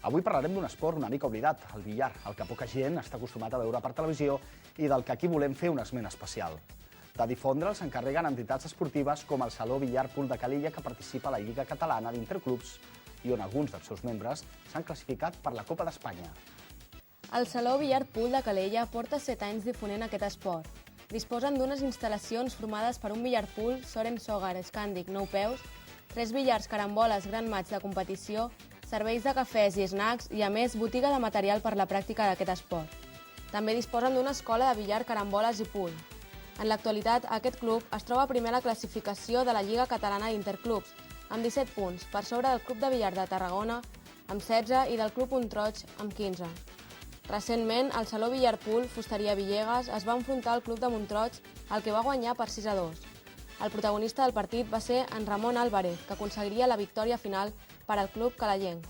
Avui parlarem d'un esport una mica oblidat, el billar, el que poca gent està acostumat a veure per televisió i del que aquí volem fer un esment especial. De difondre'l s'encarreguen entitats esportives com el Saló Billar Pool de Calella, que participa a la Lliga Catalana d'Interclubs i on alguns dels seus membres s'han classificat per la Copa d'Espanya. El Saló Billar Pool de Calella porta 7 anys difonent aquest esport. Disposen d'unes instal·lacions formades per un billar pool, Soren Sogar, Scandic, 9 peus, 3 billars caramboles gran maig de competició, serveis de cafès i snacks i, a més, botiga de material per la pràctica d'aquest esport. També disposen d'una escola de billar, caramboles i pool. En l'actualitat, aquest club es troba primer a la classificació de la Lliga Catalana d'Interclubs, amb 17 punts, per sobre del Club de Billar de Tarragona, amb 16, i del Club Untroig, amb 15. Recentment, el Saló Billar Pool Fusteria Villegas es va enfrontar al Club de Montroig, el que va guanyar per 6-2. El protagonista del partit va ser en Ramon Álvarez, que aconseguiria la victòria final per al club calellenc.